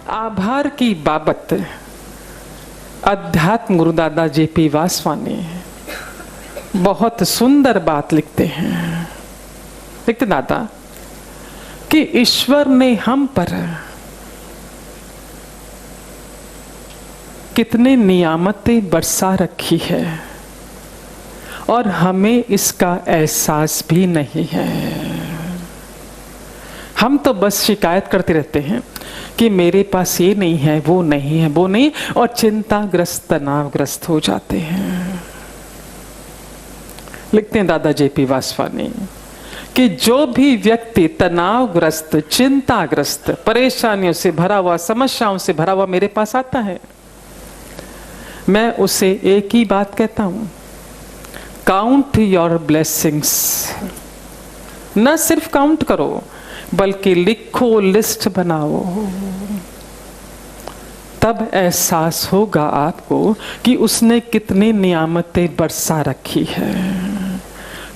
आभार की बाबत अध्यात्म गुरु दादा जेपी वासवानी बहुत सुंदर बात लिखते हैं। लिखते दादा कि ईश्वर ने हम पर कितने नियामतें बरसा रखी है और हमें इसका एहसास भी नहीं है। हम तो बस शिकायत करते रहते हैं कि मेरे पास ये नहीं है, वो नहीं है, वो नहीं, और चिंताग्रस्त तनावग्रस्त हो जाते हैं। लिखते हैं दादा जेपी वासवानी कि जो भी व्यक्ति तनावग्रस्त, चिंताग्रस्त, परेशानियों से भरा हुआ, समस्याओं से भरा हुआ मेरे पास आता है, मैं उसे एक ही बात कहता हूं, काउंट योर ब्लेसिंग्स। न सिर्फ काउंट करो बल्कि लिखो, लिस्ट बनाओ। तब एहसास होगा आपको कि उसने कितनी नियामतें बरसा रखी है।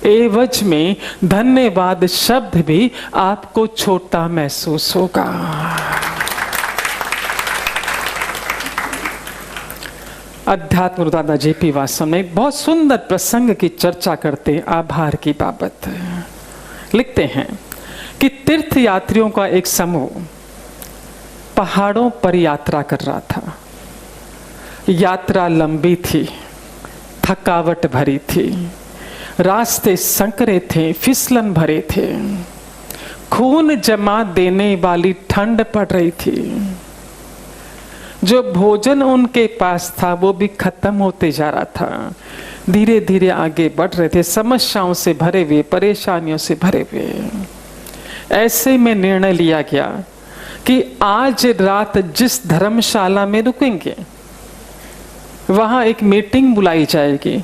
एवज में धन्यवाद शब्द भी आपको छोटा महसूस होगा। अध्यात्म गुरु दादा जेपी वासवानी में बहुत सुंदर प्रसंग की चर्चा करते हैं आभार की बाबत। लिखते हैं कि तीर्थ यात्रियों का एक समूह पहाड़ों पर यात्रा कर रहा था। यात्रा लंबी थी, थकावट भरी थी, रास्ते संकरे थे, फिसलन भरे थे, खून जमा देने वाली ठंड पड़ रही थी। जो भोजन उनके पास था वो भी खत्म होते जा रहा था। धीरे धीरे आगे बढ़ रहे थे, समस्याओं से भरे हुए, परेशानियों से भरे हुए। ऐसे में निर्णय लिया गया कि आज रात जिस धर्मशाला में रुकेंगे वहां एक मीटिंग बुलाई जाएगी,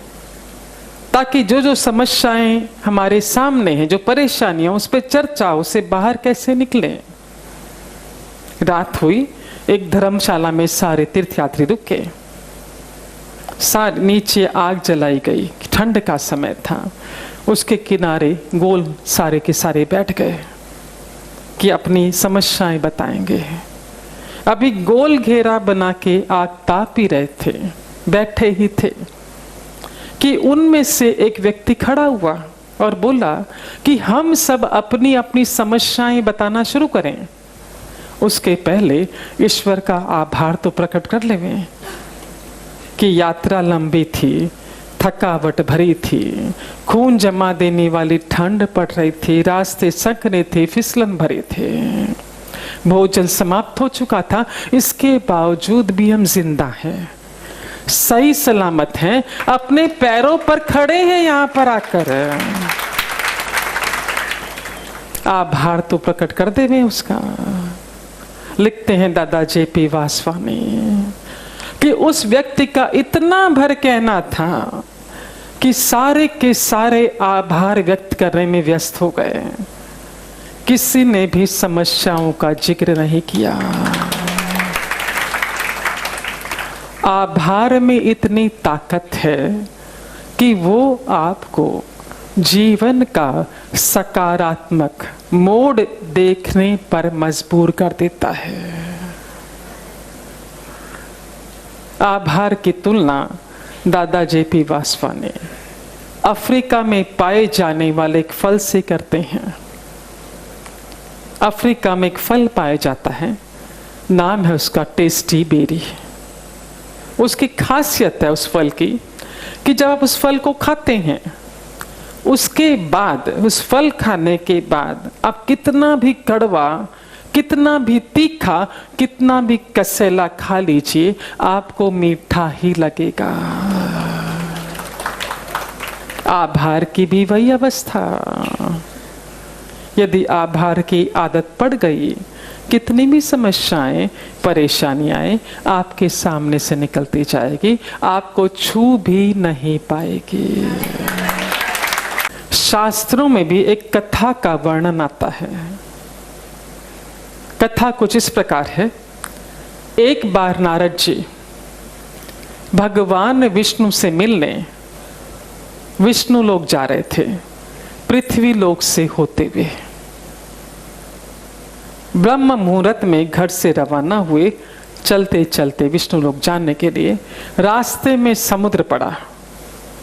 ताकि जो जो समस्याएं हमारे सामने हैं, जो परेशानियां, उस पर चर्चा, उससे बाहर कैसे निकले। रात हुई, एक धर्मशाला में सारे तीर्थयात्री रुके। सारे नीचे आग जलाई गई, ठंड का समय था। उसके किनारे गोल सारे के सारे बैठ गए कि अपनी समस्याएं बताएंगे। अभी गोल घेरा बना के आग ताप ही रहे थे, बैठे ही थे कि उनमें से एक व्यक्ति खड़ा हुआ और बोला कि हम सब अपनी अपनी समस्याएं बताना शुरू करें। उसके पहले ईश्वर का आभार तो प्रकट कर लेवे कि यात्रा लंबी थी, थकावट भरी थी, खून जमा देने वाली ठंड पड़ रही थी, रास्ते संकरे थे, फिसलन भरे थे, भोजन समाप्त हो चुका था। इसके बावजूद भी हम जिंदा हैं, सही सलामत हैं, अपने पैरों पर खड़े हैं। यहां पर आकर आभार तो प्रकट कर देवे उसका। लिखते हैं दादा जेपी वासवानी कि उस व्यक्ति का इतना भर कहना था कि सारे के सारे आभार व्यक्त करने में व्यस्त हो गए। किसी ने भी समस्याओं का जिक्र नहीं किया। आभार में इतनी ताकत है कि वो आपको जीवन का सकारात्मक मोड़ देखने पर मजबूर कर देता है। आभार की तुलना दादा जेपी वासवानी अफ्रीका में पाए जाने वाले एक फल से करते हैं। अफ्रीका में एक फल पाया जाता है, नाम है उसका टेस्टी बेरी। उसकी खासियत है उस फल की कि जब आप उस फल को खाते हैं, उसके बाद, उस फल खाने के बाद आप कितना भी कड़वा, कितना भी तीखा, कितना भी कसेला खा लीजिए, आपको मीठा ही लगेगा। आभार की भी वही अवस्था। यदि आभार की आदत पड़ गई, कितनी भी समस्याएं, परेशानियां आपके सामने से निकलती जाएगी, आपको छू भी नहीं पाएगी। शास्त्रों में भी एक कथा का वर्णन आता है। कथा कुछ इस प्रकार है। एक बार नारद जी भगवान विष्णु से मिलने विष्णु लोक जा रहे थे, पृथ्वी लोक से होते हुए। ब्रह्म मुहूर्त में घर से रवाना हुए। चलते चलते विष्णु लोक जानने के लिए रास्ते में समुद्र पड़ा।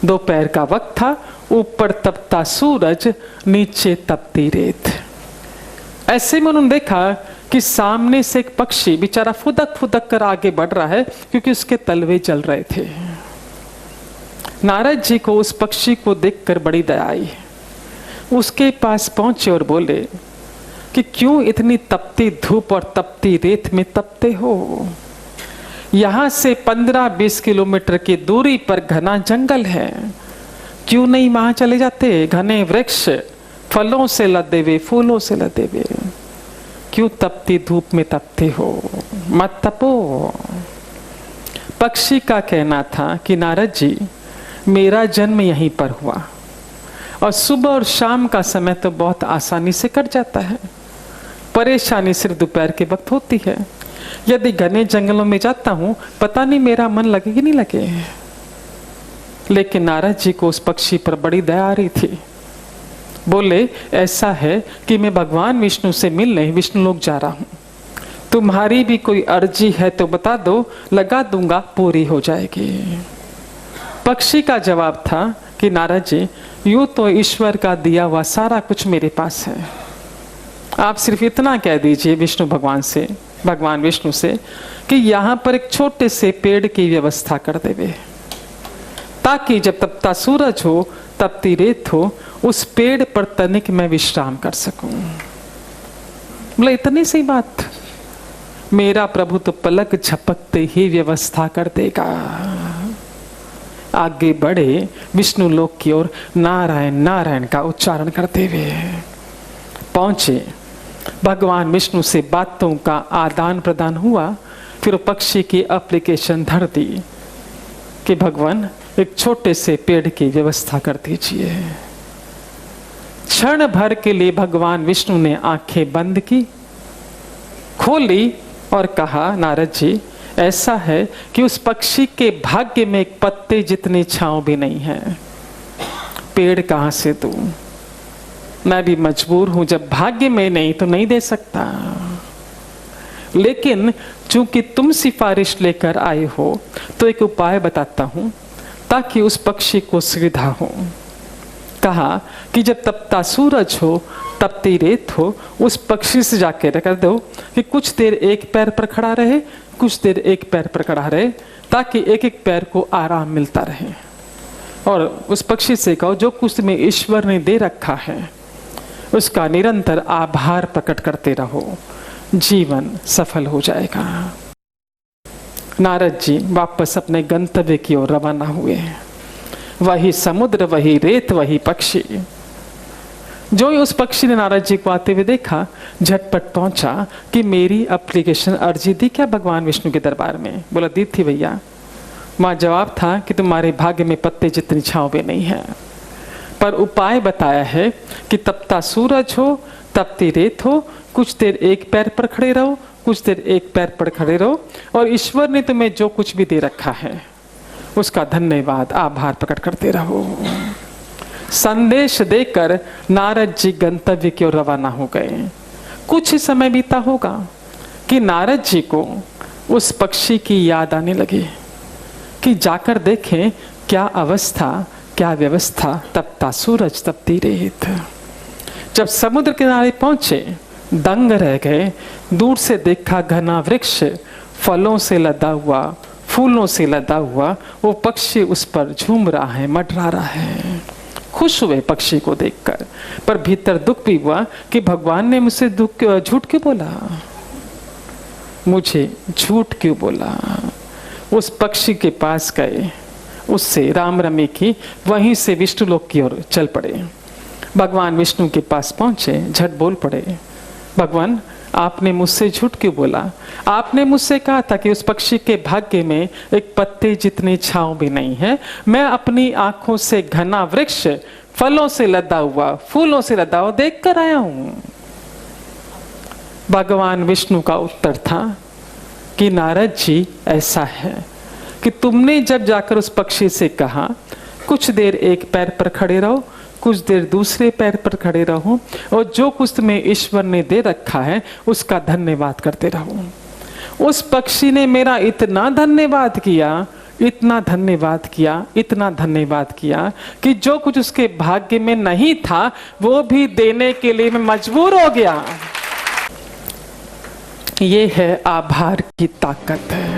दोपहर का वक्त था, ऊपर तपता सूरज, नीचे तपती रेत। ऐसे में उन्होंने देखा कि सामने से एक पक्षी बेचारा फुदक फुदक कर आगे बढ़ रहा है, क्योंकि उसके तलवे जल रहे थे। नारद जी को उस पक्षी को देखकर बड़ी दया आई। उसके पास पहुंचे और बोले कि क्यों इतनी तपती धूप और तपती रेत में तपते हो? यहां से 15-20 किलोमीटर की दूरी पर घना जंगल है, क्यों नहीं वहां चले जाते? घने वृक्ष, फलों से लदे हुए, फूलों से लदे हुए, क्यों तपती धूप में तपते हो? मत तपो। पक्षी का कहना था कि नारद जी, मेरा जन्म यहीं पर हुआ और सुबह और शाम का समय तो बहुत आसानी से कट जाता है, परेशानी सिर्फ दोपहर के वक्त होती है। यदि घने जंगलों में जाता हूं, पता नहीं मेरा मन लगे कि नहीं लगे। लेकिन नारद जी को उस पक्षी पर बड़ी दया आ रही थी। बोले, ऐसा है कि मैं भगवान विष्णु से मिलने विष्णु लोक जा रहा हूं, तुम्हारी भी कोई अर्जी है तो बता दो, लगा दूंगा, पूरी हो जाएगी। पक्षी का जवाब था कि नारद जी, यूं तो ईश्वर का दिया हुआ सारा कुछ मेरे पास है, आप सिर्फ इतना कह दीजिए विष्णु भगवान से, भगवान विष्णु से, कि यहां पर एक छोटे से पेड़ की व्यवस्था कर देवे, ताकि जब तपता सूरज हो, तपती रेत हो, उस पेड़ पर तनिक मैं विश्राम कर सकूं। बोले, इतनी सी बात? मेरा प्रभु तो पलक झपकते ही व्यवस्था कर देगा। आगे बढ़े विष्णु लोक की ओर, नारायण नारायण का उच्चारण करते हुए पहुंचे। भगवान विष्णु से बातों का आदान प्रदान हुआ। फिर पक्षी की एप्लीकेशन धर दी कि भगवान एक छोटे से पेड़ की व्यवस्था कर दीजिए। क्षण भर के लिए भगवान विष्णु ने आंखें बंद की, खोली और कहा, नारद जी, ऐसा है कि उस पक्षी के भाग्य में एक पत्ते जितनी छांव भी नहीं है, पेड़ कहां से दूं? मैं भी मजबूर हूं, जब भाग्य में नहीं तो नहीं दे सकता। लेकिन चूंकि तुम सिफारिश लेकर आए हो, तो एक उपाय बताता हूं ताकि उस पक्षी को सुविधा हो। कहा कि जब तपता सूरज हो, तपती रेत हो, उस पक्षी से जाके कर दो कि कुछ देर एक पैर पर खड़ा रहे, कुछ देर एक पैर पर खड़ा रहे, ताकि एक एक पैर को आराम मिलता रहे। और उस पक्षी से कहो, जो कुछ तुम्हें ईश्वर ने दे रखा है उसका निरंतर आभार प्रकट करते रहो, जीवन सफल हो जाएगा। नारद जी वापस अपने गंतव्य की ओर रवाना हुए। वही समुद्र, वही रेत, वही पक्षी। जो ही उस पक्षी ने नारद जी को आते हुए देखा, झटपट पहुंचा कि मेरी एप्लीकेशन अर्जी दी क्या भगवान विष्णु के दरबार में? बोला, दी थी भैया। वहां जवाब था कि तुम्हारे भाग्य में पत्ते जितनी छांव भी नहीं है, पर उपाय बताया है कि तपता सूरज हो, तपती रेत हो, कुछ देर एक पैर पर खड़े रहो, कुछ देर एक पैर पर खड़े रहो, और ईश्वर ने तुम्हें जो कुछ भी दे रखा है उसका धन्यवाद, आभार प्रकट करते रहो। संदेश देकर नारद जी गंतव्य की ओर रवाना हो गए। कुछ ही समय बीता होगा कि नारद जी को उस पक्षी की याद आने लगी कि जाकर देखें क्या अवस्था, क्या व्यवस्था, तपता सूरज, तपती रेत। जब समुद्र किनारे पहुंचे, दंग रह गए। दूर से देखा घना वृक्ष, फलों से लदा हुआ, फूलों से लदा हुआ, वो पक्षी उस पर झूम रहा है, मंडरा रहा है। खुश हुए पक्षी को देखकर, पर भीतर दुख भी हुआ कि भगवान ने मुझसे झूठ क्यों बोला, मुझे झूठ क्यों बोला। उस पक्षी के पास गए, उससे राम रमी की, वहीं से विष्णु लोक की ओर चल पड़े। भगवान विष्णु के पास पहुंचे, झट बोल पड़े, भगवान आपने मुझसे झूठ क्यों बोला? आपने मुझसे कहा था कि उस पक्षी के भाग्य में एक पत्ते जितनी छांव भी नहीं है। मैं अपनी आंखों से घना वृक्ष, फलों से लदा हुआ, फूलों से लदा हुआ देख कर आया हूं। भगवान विष्णु का उत्तर था कि नारद जी, ऐसा है कि तुमने जब जाकर उस पक्षी से कहा कुछ देर एक पैर पर खड़े रहो, कुछ देर दूसरे पैर पर खड़े रहो और जो कुछ तुम्हें ईश्वर ने दे रखा है उसका धन्यवाद करते रहो। उस पक्षी ने मेरा इतना धन्यवाद किया, इतना धन्यवाद किया, इतना धन्यवाद किया कि जो कुछ उसके भाग्य में नहीं था वो भी देने के लिए मैं मजबूर हो गया। ये है आभार की ताकत है।